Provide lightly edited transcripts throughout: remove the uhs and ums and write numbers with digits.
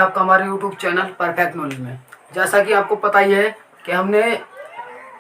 है आपका हमारे YouTube चैनल परफेक्ट नॉलेज में। जैसा कि आपको पता ही है कि हमने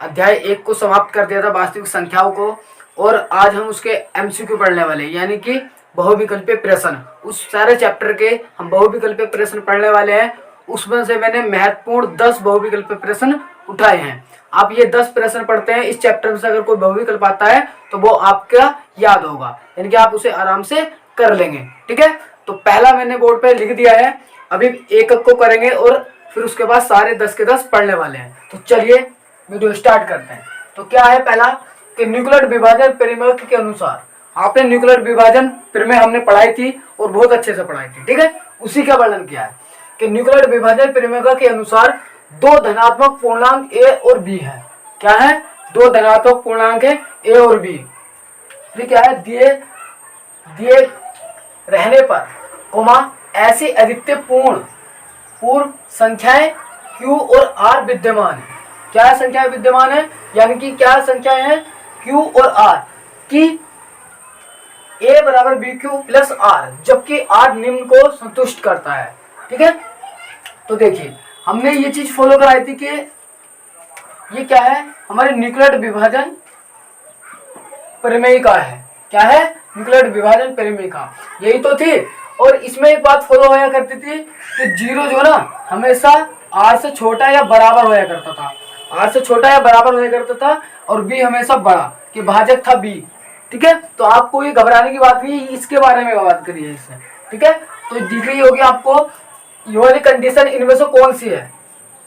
अध्याय 1 को समाप्त कर दिया था, वास्तविक संख्याओं को, और आज हम उसके MCQ पढ़ने वाले हैं, यानी कि बहुविकल्पीय प्रश्न। उस सारे चैप्टर के हम बहुविकल्पीय प्रश्न पढ़ने वाले हैं। उसमें से मैंने महत्वपूर्ण 10 बहुविकल्पीय प्रश्न उठाए हैं। आप ये 10 प्रश्न पढ़ते हैं, इस चैप्टर में से अगर कोई बहुविकल्प आता है तो वो आपका याद होगा, यानी कि आप उसे आराम से कर लेंगे। ठीक है, तो पहला मैंने बोर्ड पे लिख दिया है, अभी एक एक को करेंगे और फिर उसके बाद सारे 10 के 10 पढ़ने वाले हैं। तो चलिए वीडियो स्टार्ट करते हैं। तो क्या है पहला कि न्यूक्लियर विभाजन परिमेय के अनुसार। आपने न्यूक्लियर विभाजन परिमेय हमने पढ़ाई थी और बहुत अच्छे से पढ़ाई थी। ठीक है, उसी का वर्णन किया है कि न्यूक्लियर विभाजन परिमेय के अनुसार दो धनात्मक पूर्णांक ए और बी है। क्या है? दो धनात्मक पूर्णांक है ए और बी। क्या है? दिए रहने पर कोमा ऐसी अद्वितीय पूर्ण संख्याएं Q और R विद्यमान है। क्या संख्याएं विद्यमान है? यानी कि क्या संख्याएं हैं Q और R की A बराबर BQ प्लस R, जबकि R निम्न को संतुष्ट करता है। ठीक है, तो देखिए हमने ये चीज फॉलो कराई थी कि ये क्या है, हमारे न्यूक्लियर विभाजन परिमेय का है। क्या है? न्यूक्लियर विभाजन परिमेय का, यही तो थी। और इसमें एक बात फॉलो होया करती थी कि जीरो जो ना हमेशा R से छोटा या बराबर होया करता था, R से छोटा या बराबर होया करता था, और B हमेशा बड़ा, कि भाजक था B। ठीक है, तो आपको ये घबराने की बात नहीं, इसके बारे में बात करिए इससे। ठीक है, तो दिख रही होगी आपको ये वाली कंडीशन, इनमें से कौन सी है?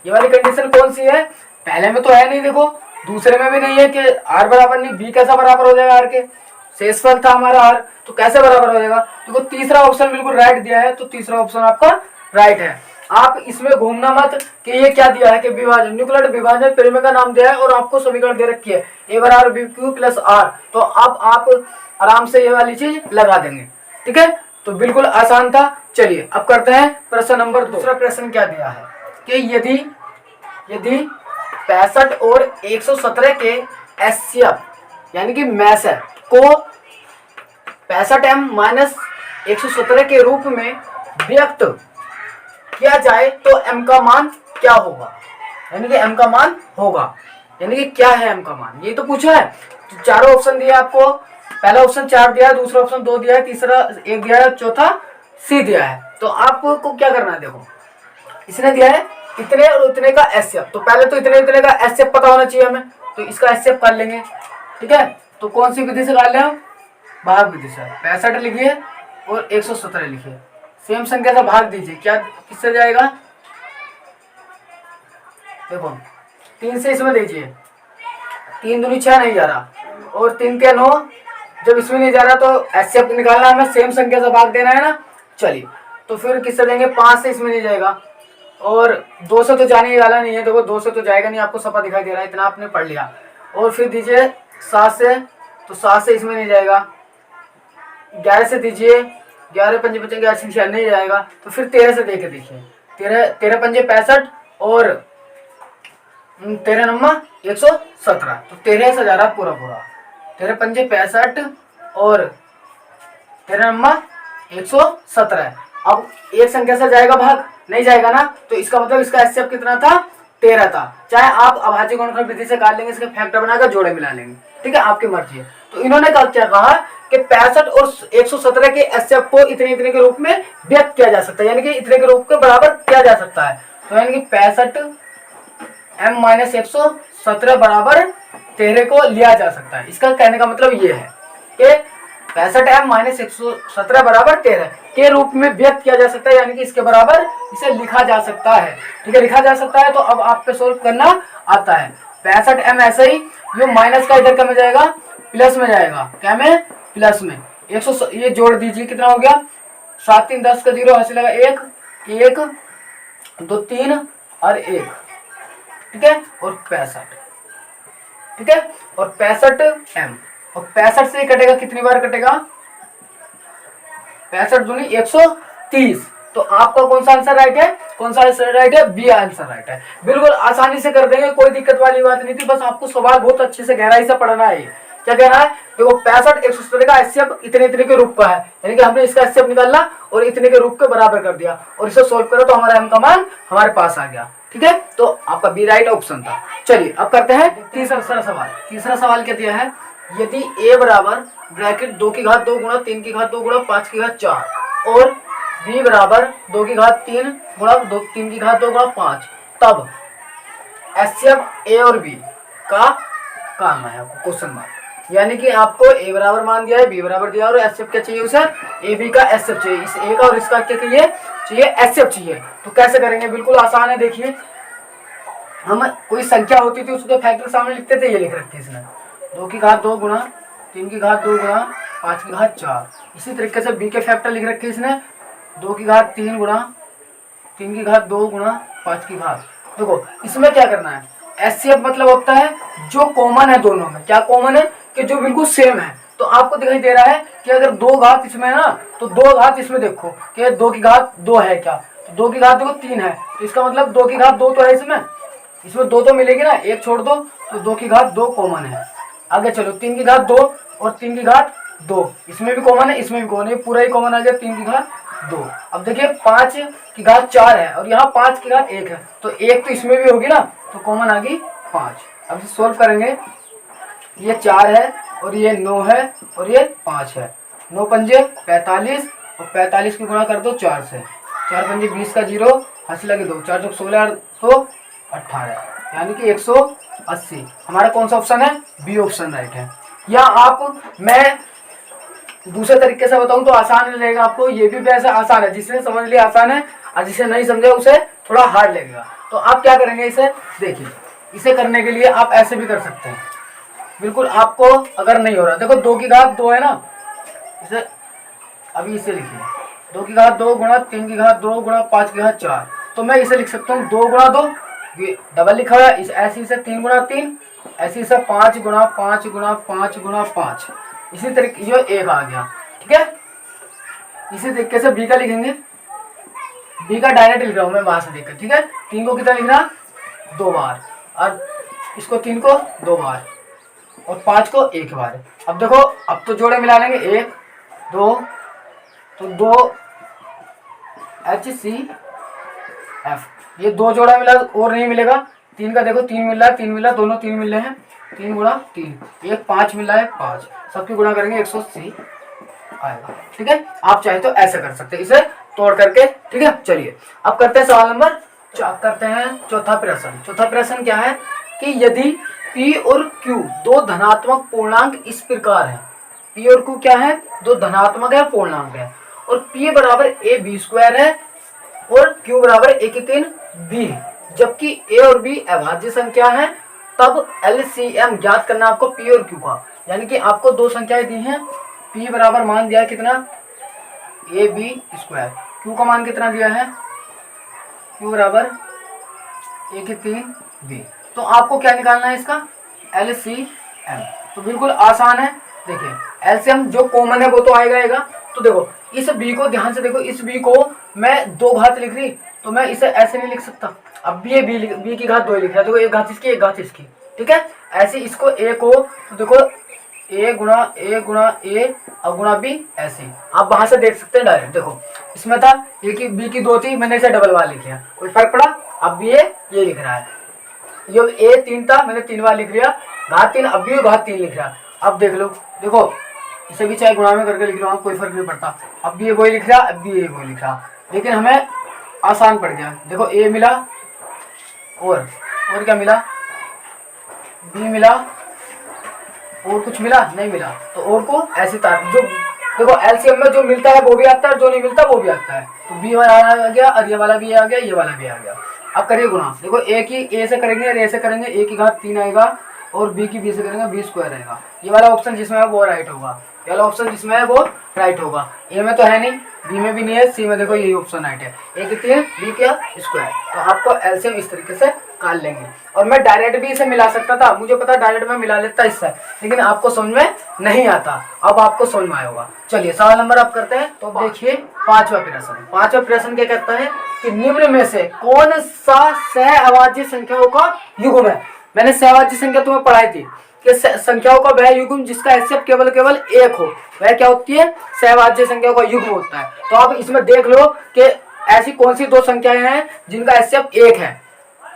ये वाली कंडीशन कौन सी है? पहले में तो है नहीं, देखो दूसरे में भी नहीं है कि R बराबर नहीं, B कैसा बराबर हो जाएगा R के? शेषफल था हमारा R, तो कैसे बराबर हो जाएगा? देखो तीसरा ऑप्शन बिल्कुल राइट दिया है, तो तीसरा ऑप्शन आपका राइट है। आप इसमें घूमना मत कि ये क्या दिया है कि विभाजन, न्यूक्लियर विभाजन परिमेय का नाम दिया है और आपको समीकरण दे रखी है A बराबर BQ प्लस R, तो अब आप आराम से ये वाली चीज लगा देंगे। ठीक है, तो बिल्कुल आसान था। चलिए अब करते हैं प्रश्न नंबर 2। दूसरा प्रश्न क्या दिया है कि यदि 65 और 117 के एचसीएफ यानी कि मैसेट को 65m माइनस 117 के रूप में व्यक्त किया जाए तो m का मान क्या होगा? यानी कि m का मान होगा, यानी कि क्या है m का मान, ये तो पूछा है। तो चारों ऑप्शन दिया आपको, पहला ऑप्शन 4 दिया है, दूसरा ऑप्शन 2 दिया है, तीसरा 1 दिया है, चौथा C दिया है। तो आपको क्या करना है, देखो इसने दिया है इतने और उतने का एचसीएफ, तो पहले तो इतने का एचसीएफ पता होना चाहिए हमें, तो इसका एचसीएफ कर लेंगे। ठीक है, तो कौन सी विधि से कर ले हम? भाग विधि से। 65 लिखिए और 117 लिखिए, सेम संख्या से भाग दीजिए। क्या किससे जाएगा? देखो 3 से इसमें दीजिए, 3 दूनी 6 नहीं जा रहा, और 3 के 9, जब इसमें नहीं जा रहा तो एचसीएफ निकालना है हमें, सेम संख्या से भाग देना है ना। चलिए तो फिर किससे देंगे? 5 से इसमें नहीं जाएगा, और 2 से तो जाने वाला नहीं है, देखो 2 से तो जाएगा नहीं, आपको सपा दिखाई दे रहा है, इतना आपने पढ़ लिया। और फिर दीजिए 7 से, तो 7 से इसमें नहीं जाएगा। 11 से दीजिए, 11 पंजे बचेंगे, 8 नहीं जाएगा। तो फिर 13 से देके देखिए, 13 पंजे 65 और 13 नम्मा 117, तो 13 से जा रहा पूरा 13 पंजे 65 और 13 नम्मा 117। अब एक संख्या से जाएगा भाग, नहीं जाएगा ना, तो इसका मतलब इसका एचसीएफ कितना था? 13 था। चाहे आप अभाज्य गुणनखंड विधि से काट लेंगे, इसके फैक्टर बनाकर जोड़े मिला लेंगे। ठीक है, आपकी मर्जी है। तो इन्होंने क्या कहा कि 65 और 117 के एचसीएफ को इतने के रूप में व्यक्त किया जा सकता है, यानी कि इतने के रूप के बराबर किया जा सकता है। तो यानी कि 65m माइनस 117 बराबर 13 को लिया जा सकता है। इसका कहने का मतलब ये है कि 65m माइनस 117 बराबर 13 के रूप में व्यक्त किया जा सकता है, यानी कि इसके बराबर इसे लिखा जा सकता है। ठीक है, लिखा जा सकता है। तो अब आपको सोल्व करना आता है। 65m ऐसे ही, जो माइनस का इधर क्या में जाएगा? प्लस में जाएगा। क्या में? प्लस में। 100 ये जोड़ दीजिए, कितना हो गया? 7 3 10 का 0 हासिल लगा 1 1 2 3 और 1। ठीक है, और 65। ठीक है, और 65m, और 65 से कटेगा, कितनी बार कटेगा? 65 दूनी 130। तो आपका कौन सा आंसर राइट है? कौन सा आंसर राइट है? बी आंसर राइट है। बिल्कुल आसानी से कर देंगे, कोई दिक्कत वाली बात नहीं थी। बस आपको सवाल बहुत अच्छे से गहराई से पढ़ना है क्या कह रहा है, देखो 65 170 का एचसीएफ इतने इतने के रूप का है, यानी कि हमने इसका एचसीएफ निकाला और इतने के रूप के बराबर कर दिया और इसे सोल्व करो तो हमारा एम का मान हमारे पास आ गया। ठीक है, तो आपका बी राइट ऑप्शन था। चलिए अब करते हैं तीसरा सवाल। तीसरा सवाल क्या दिया है, यदि a बराबर ब्रैकेट 2 की घात 2 गुणा 3 की घात 2 गुणा 5 की घात 4 और b बराबर 2 की घात 3 गुणा 3 की घात 2 गुणा 5, तब एचसीएफ ए और बी का काम है आपको क्वेश्चन मार्क। यानी कि आपको a बराबर मान दिया है, b बराबर दिया और एचसीएफ क्या चाहिए उसे, ए बी का एचसीएफ चाहिए, इस a का और इसका क्या चाहिए एचसीएफ चाहिए। तो कैसे करेंगे, बिल्कुल आसान है। देखिए हम कोई संख्या होती थी उसको फैक्टर सामने लिखते थे, ये लिख रखते हैं इसने 2 की घात 2 गुणा 3 की घात 2 गुणा 5 की घात 4। इसी तरीके से b के फैक्टर लिख रखे इसने 2 की घात 3 गुणा 3 की घात 2 गुणा 5 की घात। देखो इसमें क्या करना है, एचसीएफ मतलब होता है जो कॉमन है दोनों में। क्या कॉमन है, कि जो बिल्कुल सेम है। तो आपको दिखाई दे रहा है कि अगर 2 घात इसमें है ना, तो 2 घात इसमें देखो कि 2 की घात 2 है क्या, तो 2 की घात देखो 3 है, तो इसका मतलब 2 की घात 2 तो है इसमें 2 तो मिलेगी ना, एक छोड़ दो तो 2 की घात 2 कॉमन है। आगे चलो 3 की घात 2 और 3 की घात 2, इसमें भी कॉमन है इसमें भी कॉमन है, पूरा ही कॉमन आ गया 3 की घात 2। अब देखिए 5 की घात 4 है और यहाँ 5 की घात 1 है, तो 1 तो इसमें भी होगी ना, तो कॉमन आ गई 5। अब इसे सोल्व करेंगे, ये 4 है और ये 9 है और ये 5 है, 9 पंजे 45 और 45 की गुणा कर दो 4 से, 4 पंजे 20 का 0 हंसी लगे 2, 4 चौक 16 तो 18, यानी कि 180। हमारा कौन सा ऑप्शन है, बी ऑप्शन राइट है। या आप मैं दूसरे तरीके से बताऊं तो आसान लगेगा आपको, ये भी वैसे आसान है, जिसने समझ लिया आसान है और जिसे नहीं समझा उसे थोड़ा हार्ड लगेगा। तो आप क्या करेंगे, इसे देखिए, इसे करने के लिए आप ऐसे भी कर सकते हैं, बिल्कुल आपको अगर नहीं हो रहा, देखो 2 की घात 2 है ना, इसे अभी इसे लिखिए 2 की घात 2 गुणा 3 की घात 2 गुणा 5 की घात 4, तो मैं इसे लिख सकता हूँ 2 गुणा 2, ये डबल लिखा हुआ है, इस ऐसी से 3 गुणा 3, ऐसी से 5 गुणा 5 गुणा 5 गुणा 5, इसी तरीके ये 1 आ गया। ठीक है, इसी तरीके से बी का लिखेंगे, बी का डायरेक्ट लिख रहा हूँ मैं वहां से देखकर। ठीक है, 3 को कितना लिखना, 2 बार, और इसको 3 को 2 बार और 5 को 1 बार। अब देखो अब तो जोड़े मिला लेंगे, 1 2 तो 2 HCF, ये 2 जोड़ा मिला और नहीं मिलेगा। 3 का देखो 3 मिल रहा है, 3 मिल रहा है, दोनों 3 मिल रहे हैं, 3 गुणा 3, एक 5 मिल रहा है 5, सबकी गुणा करेंगे 180 आएगा। ठीक है, आप चाहे तो ऐसे कर सकते हैं इसे तोड़ करके। ठीक है, चलिए अब करते हैं सवाल नंबर करते हैं चौथा प्रश्न। चौथा प्रश्न क्या है कि यदि P और Q दो धनात्मक पूर्णांक इस प्रकार है, P और Q क्या है, दो धनात्मक है पूर्णांक है, और P बराबर AB² है और Q बराबर 1/3 B, जबकि A और B अभाज्य संख्या है, तब LCM ज्ञात करना आपको P और Q का। यानी कि आपको दो संख्याएं दी हैं, P बराबर मान दिया है कितना, AB², Q का मान कितना दिया है, Q बराबर 1/3 B। तो आपको क्या निकालना है इसका, LCM। तो बिल्कुल आसान है, देखिए LCM जो कॉमन है वो तो आएगा। तो देखो इस B को ध्यान से देखो, इस B को मैं 2 घात लिख रही, तो मैं इसे ऐसे नहीं लिख सकता। अब भी ये B की घात 2 लिख रहा है, देखो एक घात इसकी एक घात इसकी। ठीक है, ऐसे इसको A को तो देखो A गुणा A और गुणा B, ऐसे आप वहां से देख सकते हैं डायरेक्ट। देखो इसमें था A की B की 2 थी, मैंने इसे डबल बार लिख लिया, कोई फर्क पड़ा। अब भी ये लिख रहा है, ये A 3 था, मैंने 3 बार लिख लिया, घात 3, अब भी घात 3 लिख रहा। अब देख लो, देखो इसे भी चाहे गुणा में करके लिख लो, कोई फर्क नहीं पड़ता। अब भी ये वही लिख रहा, अब भी ये वही लिख रहा, लेकिन हमें आसान पड़ गया। देखो A मिला और क्या मिला, B मिला, और कुछ मिला नहीं मिला, तो और को ऐसे तार जो देखो एलसीएम में जो मिलता है वो भी आता है, जो नहीं मिलता वो भी आता है। तो B वाला आ गया और ये वाला भी आ गया, ये वाला भी आ गया। अब करिए गुणा, देखो A से करेंगे और A से करेंगे, A की घात 3 आएगा और B की B से करेंगे B² आएगा। ये वाला ऑप्शन जिसमें है वो राइट होगा, ये वाला ऑप्शन जिसमें है वो राइट होगा। A में तो है नहीं, B में भी नहीं है, C में देखो यही ऑप्शन राइट है, 1/3 B क्या स्क्वायर। तो आपको एलसीएम इस तरीके से निकाल लेंगे। और मैं डायरेक्ट भी इसे मिला सकता था, मुझे पता डायरेक्ट में मिला लेता इससे, लेकिन आपको समझ में नहीं आता, अब आपको समझ में आया होगा। चलिए सवाल नंबर आप करते हैं। तो देखिए पांचवा प्रश्न क्या कहता है कि निम्न में से कौन सा सह अभाज्य संख्याओं का युग्म है। मैंने सहअभाज्य संख्या तुम्हें पढ़ाई थी, कि संख्याओं का वह युग्म जिसका एचसीएफ केवल केवल एक हो, वह क्या होती है, सहभाज्य संख्याओं का युग्म होता है। तो आप इसमें देख लो कि ऐसी कौन सी दो संख्याएं हैं जिनका एचसीएफ एक है,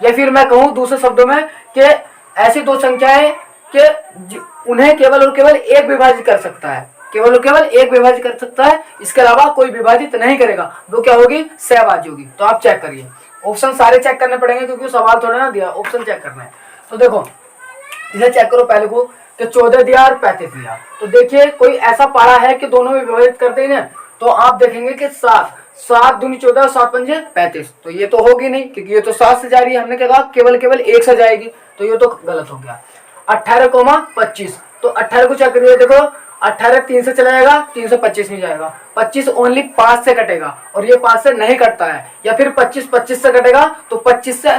या फिर मैं कहूं दूसरे शब्दों में कि ऐसी दो संख्याएं कि उन्हें केवल और केवल एक विभाजित कर सकता है, केवल और केवल एक विभाजित कर सकता है, इसके अलावा कोई विभाजित नहीं करेगा, वो क्या होगी, सहभाज्य होगी। तो आप चेक करिए, ऑप्शन सारे चेक करने पड़ेंगे क्योंकि सवाल थोड़ा ना दिया, ऑप्शन चेक करना है। तो देखो इसे चेक करो पहले को कि 14 दिया और 35 दिया। तो देखिए कोई ऐसा पारा है कि दोनों में विभाजित कर देंगे, तो आप देखेंगे कि 7 दूनी 14 और 7 पंजे 35, तो ये तो होगी नहीं क्योंकि ये तो 7 से जा रही है, हमने क्या कहा केवल केवल 1 से जाएगी, तो ये तो गलत हो गया। 18,25, तो 18 को चेक करिए, देखो 18 3 से चला जाएगा, 3 से 25 नहीं जाएगा, 25 ओनली 5 से कटेगा और ये 5 से नहीं कटता है, या फिर 25 25 से कटेगा, तो 25 से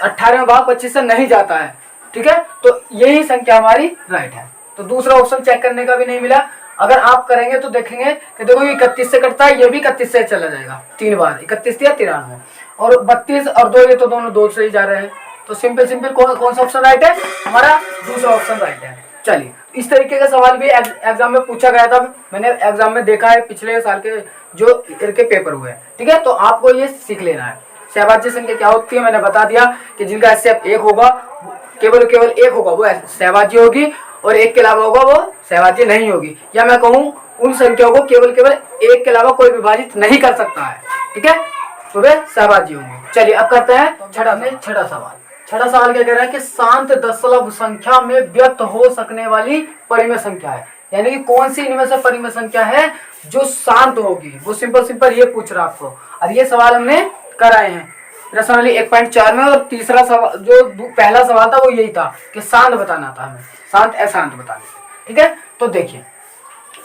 18 में भाग 25 से नहीं जाता है, ठीक है। तो यही संख्या हमारी राइट है। तो दूसरा ऑप्शन चेक करने का भी नहीं मिला। अगर आप करेंगे तो देखेंगे कि देखो ये 31 से कटता है, ये भी 31 से चला जाएगा 3 बार, 31 या 93, और 32 और 2 ये तो दोनों 2 से ही जा रहे हैं। तो सिंपल कौन सा ऑप्शन राइट है, हमारा दूसरा ऑप्शन राइट है। चलिए इस तरीके का सवाल भी एग्जाम में पूछा गया था, मैंने एग्जाम में देखा है पिछले साल के जो इनके पेपर हुए हैं, ठीक है। तो आपको ये सीख लेना है सहभाज्य संख्या क्या होती है, मैंने बता दिया कि जिनका एचसीएफ एक होगा, केवल केवल एक होगा वो सहभाज्य होगी, और एक के अलावा होगा वो सहभाज्य नहीं होगी, या मैं कहूँ उन संख्याओं को केवल केवल एक के अलावा कोई विभाजित नहीं कर सकता है, ठीक है, तो वे सहभाज्य होंगे। चलिए अब करते हैं छठा सवाल। छठा सवाल क्या कह रहा है कि शांत दशमलव संख्या में व्यक्त हो सकने वाली परिमेय संख्या है, यानी कि कौन सी इनमें से परिमेय संख्या है जो शांत होगी, वो सिंपल ये पूछ रहा है आपको। और ये सवाल हमने कराए हैं प्रश्नावली 1.4 में, और तीसरा सवाल जो पहला सवाल था वो यही था कि शांत बताना था, हमें शांत अशांत बताना, ठीक है। तो देखिए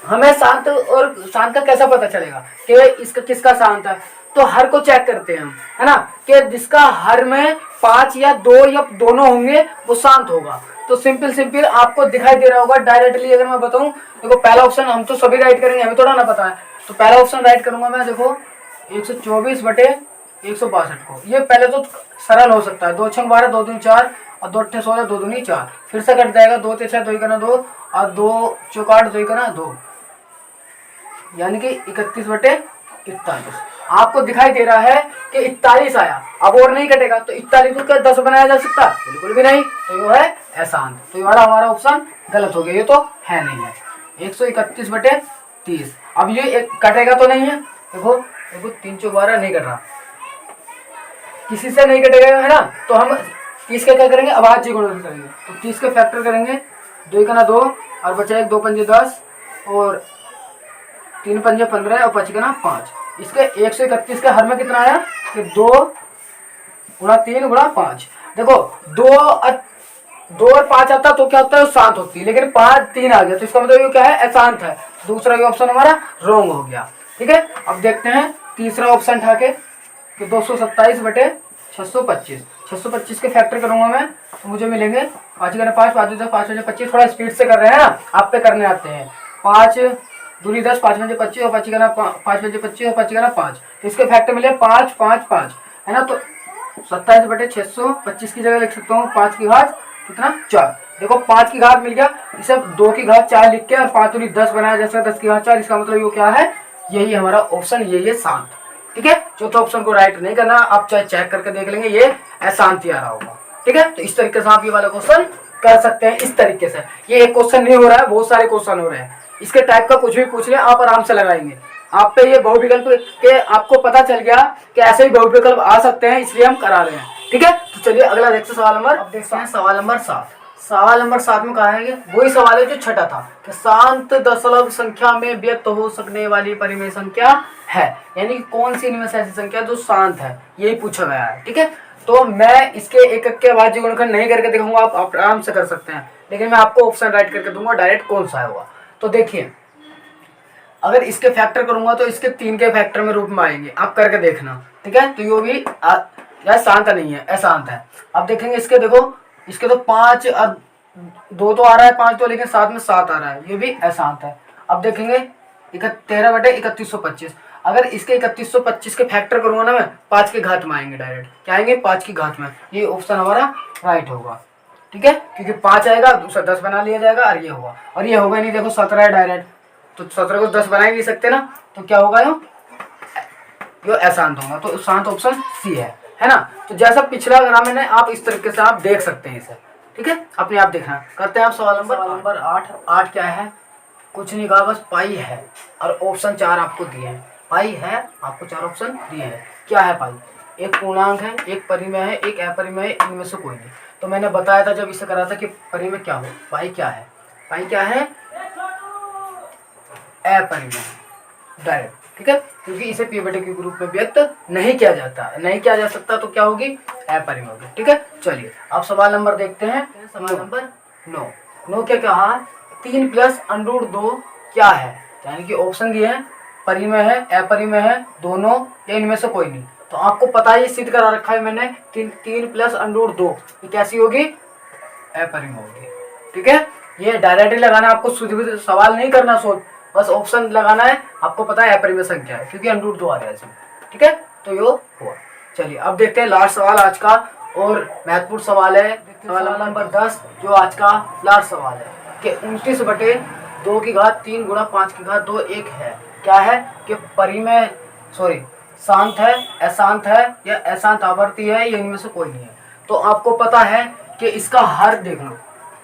हमें शांत और शांत का कैसा पता चलेगा कि इसका किसका शांत है, तो हर को चेक करते हैं हम, है ना, कि जिसका हर में 5 या 2 या दोनों होंगे वो शांत होगा। तो सिंपल आपको दिखाई दे रहा होगा डायरेक्टली, अगर मैं बताऊं देखो पहला ऑप्शन हम तो सभी राइट करेंगे, हमें थोड़ा ना पता है, तो पहला ऑप्शन राइट करूंगा मैं, देखो 124/162 को, ये पहले तो सरल हो सकता है, 2 6 12 2 दूनी 4 और 2 8 16 2 दूनी 4, फिर से कट जाएगा 2 3 6 2 1 2 और 2 4 8 2 1 2, यानी कि 31/41। आपको दिखाई दे रहा है कि 41 आया, अब और नहीं कटेगा, तो 41 को क्या 10 बनाया जा सकता है, बिल्कुल भी नहीं, तो ये है अशांत। तो ये वाला हमारा ऑप्शन गलत हो गया, ये तो है नहीं है 131/30। अब ये एक कटेगा तो नहीं है, देखो 3 4 12 नहीं कट रहा, किसी से नहीं कटेगा, है ना। तो हम 30 का क्या करेंगे, अभाज्य गुणन करेंगे, तो 30 के फैक्टर करेंगे, 2 1 2 और बचा 1 2 5 10 और 3 5 15 और 5 5। इसके 131 के हर में कितना आया कि 2 गुणा 3 गुणा 5। देखो 2 और 5 आता तो क्या होता है, शांत होती है, लेकिन 5 3 आ गया, तो इसका मतलब ये क्या है, अशांत है। दूसरा ऑप्शन हमारा रॉन्ग हो गया, ठीक है। अब देखते हैं तीसरा ऑप्शन था कि 227/625। 625 के फैक्टर करूंगा मैं, तो मुझे मिलेंगे 5 5 5 10 5 25। थोड़ा स्पीड से कर रहे हैं ना, आप पे करने आते हैं, 5 दूनी 10 5 5 25 और 5 5 25 और 5 5, तो इसके फैक्टर मिले 5 5 5, है ना। तो 27/625 की जगह लिख सकता हूँ 5 की घात कितना 4। देखो 5 की घात मिल गया, इसे 2 की घात 4 लिख के और 5 दूनी 10 बनाया जा सकता है, 10 की घात 4। इसका मतलब ये क्या है, यही हमारा ऑप्शन, यही है शांत, ठीक है। चौथे ऑप्शन को राइट नहीं करना, आप चाहे चेक करके देख लेंगे, ये अशांत ही आ रहा होगा, ठीक है। तो इस तरीके से आप ये वाला क्वेश्चन कर सकते हैं, इस तरीके से। ये एक क्वेश्चन नहीं हो रहा है, बहुत सारे क्वेश्चन हो रहे हैं, इसके टाइप का कुछ भी पूछ ले आप आराम से लगाएंगे। आप पे ये बहुविकल्प के आपको पता चल गया कि ऐसे ही बहुविकल्प आ सकते हैं, इसलिए हम करा रहे हैं, ठीक है। तो चलिए अगला देखते हैं सवाल नंबर, अब देखते हैं सवाल नंबर 7। सवाल नंबर 7 में कहा है, वही सवाल है जो छठा था कि शांत दशमलव संख्या में व्यक्त हो सकने वाली परिमेय संख्या है, यानी कौन सी इनमें से ऐसी संख्या जो शांत है, यही पूछा गया है, ठीक है। तो मैं इसके एक के अभाज्य गुणनखंड नहीं करके दिखाऊंगा, आप आराम से कर सकते हैं, लेकिन मैं आपको ऑप्शन राइट करके दूंगा डायरेक्ट कौन सा है हुआ। तो देखिए अगर इसके फैक्टर करूंगा तो इसके 3 के फैक्टर में रूप में आएंगे, आप करके देखना, ठीक है। तो ये भी यार शांत नहीं है, अशांत है। अब देखेंगे इसके, देखो इसके तो 5 और 2 तो आ रहा है, 5 तो, लेकिन साथ में 7 आ रहा है, ये भी अशांत है। अब देखेंगे 13/3125, अगर इसके 3125 के फैक्टर करूंगा ना मैं, 5 की घात में आएंगे, डायरेक्ट क्या आएंगे 5 की घात में, ये ऑप्शन हमारा राइट होगा, ठीक है, क्योंकि 5 आएगा दूसरा 10 बना लिया जाएगा और ये होगा, और ये होगा नहीं, देखो 17 है डायरेक्ट, तो 17 को 10 बना ही नहीं सकते ना, तो क्या होगा यो अशांत होगा, तो शांत ऑप्शन सी है ना। तो जैसा पिछला ग्राम मैंने आप इस तरीके से आप देख सकते हैं इसे, ठीक है, अपने आप देखना। करते हैं आप सवाल नंबर 8। 8 क्या है, कुछ नहीं कहा, बस पाई है, और ऑप्शन 4 आपको दिए हैं। पाई है, आपको 4 ऑप्शन दिए हैं। क्या है पाई, एक पूर्णांक है, एक परिमेय है, एक अपरिमेय है, इनमें से कोई नहीं। तो मैंने बताया था जब इसे करा था कि परिमेय क्या हो, पाई क्या है, पाई क्या है, अपरिमेय डायरेक्ट, ठीक है, क्योंकि इसे पी बटे के रूप में व्यक्त नहीं किया जाता, नहीं किया जा सकता, तो क्या होगी, अपरिमेय होगी, ठीक है। चलिए अब सवाल नंबर देखते हैं, सवाल नंबर 9। 9 क्या कहा, 3 प्लस √2 क्या है, यानी कि ऑप्शन दिए हैं, परिमेय है, अपरिमेय है, दोनों या इनमें से कोई नहीं। तो आपको पता है, सिद्ध करा रखा है मैंने, 3 प्लस √2 ये कैसी होगी, अपरिमेय होगी, ठीक है। ये डायरेक्टली लगाना, आपको शुद्ध सवाल नहीं करना, सोच बस ऑप्शन लगाना है, आपको पता है अपरिमेय संख्या है, क्योंकि √2 आ रहा है इसमें, ठीक है, तो यो हुआ। चलिए अब देखते हैं लास्ट सवाल आज का, और महत्वपूर्ण सवाल है, सवाल नंबर 10, जो आज का लास्ट सवाल है कि 29 बटे 2 की घात 3 गुणा 5 की घात 2 एक है, क्या है कि परिमेय शांत है, अशांत है, या अशांत आवर्ती है, या इनमें से कोई नहीं है। तो आपको पता है कि इसका हर देख लो,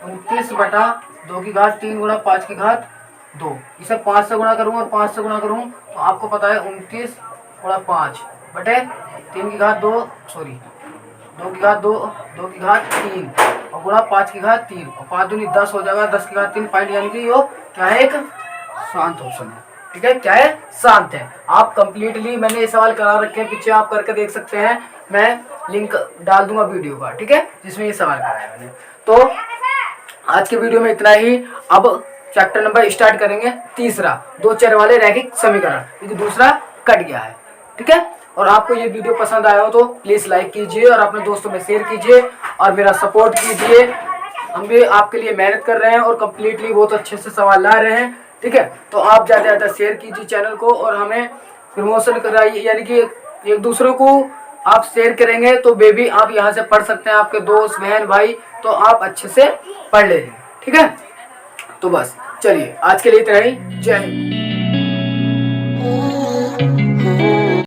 29 बटा 2 की घात 3 गुणा 5 की घात 2, इसे 5 से गुणा करूँ और 5 से गुणा करूँ, तो आपको पता है 29 गुणा 5 बटे 3 की घात 2 2 की घात 2 2 की घात 3 और गुणा 5 की घात 3 और 5 दूनी 10 हो जाएगा, 10 की घात 3 पॉइंट, यानी कि यो क्या है, एक शांत ऑप्शन है, ठीक है, क्या है, शांत है। आप कंप्लीटली मैंने ये सवाल करा रखे हैं, पीछे आप करके देख सकते हैं, मैं लिंक डाल दूंगा वीडियो का, ठीक है, जिसमें ये सवाल कराया मैंने। तो आज के वीडियो में इतना ही। अब चैप्टर नंबर स्टार्ट करेंगे तीसरा, 2 चर वाले रैखिक समीकरण, क्योंकि दूसरा कट गया है, ठीक है। और आपको ये वीडियो पसंद आया हो तो प्लीज लाइक कीजिए और अपने दोस्तों में शेयर कीजिए और मेरा सपोर्ट कीजिए। हम भी आपके लिए मेहनत कर रहे हैं और कम्प्लीटली बहुत अच्छे से सवाल ला रहे हैं, ठीक है। तो आप ज़्यादा से ज़्यादा शेयर कीजिए चैनल को और हमें प्रमोशन कराइए, यानी कि एक दूसरे को आप शेयर करेंगे तो बेबी आप यहाँ से पढ़ सकते हैं, आपके दोस्त बहन भाई, तो आप अच्छे से पढ़ लेंगे, ठीक है। तो बस चलिए आज के लिए इतना ही, जय हिंद।